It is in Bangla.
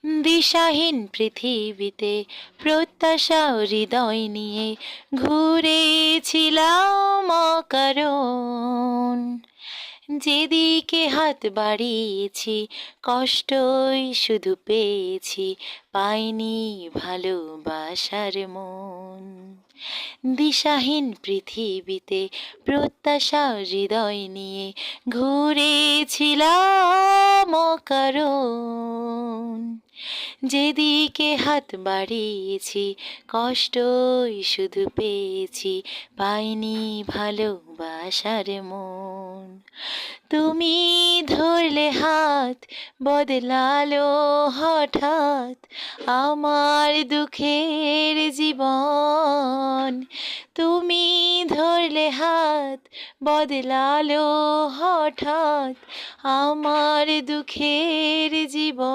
দিশাহীন পৃথিবীতে প্রত্যাশা হৃদয় নিয়ে ঘুরেছিলাম অকারণ। যেদিকে হাত বাড়িয়েছি কষ্টই শুধু পেয়েছি, পাইনি ভালোবাসার মন। দিশাহীন পৃথিবীতে প্রত্যাশা হৃদয় নিয়ে ঘুরেছিলাম অকারণ। যেদিকে হাত বাড়িয়েছি কষ্টই শুধু পেয়েছি, পাইনি ভালোবাসার মন। তুমি ধরলে হাত বদলালো হঠাৎ আমার দুঃখের জীবন। তুমি ধরলে হাত বদলালো হঠাৎ আমার দুঃখের জীবন।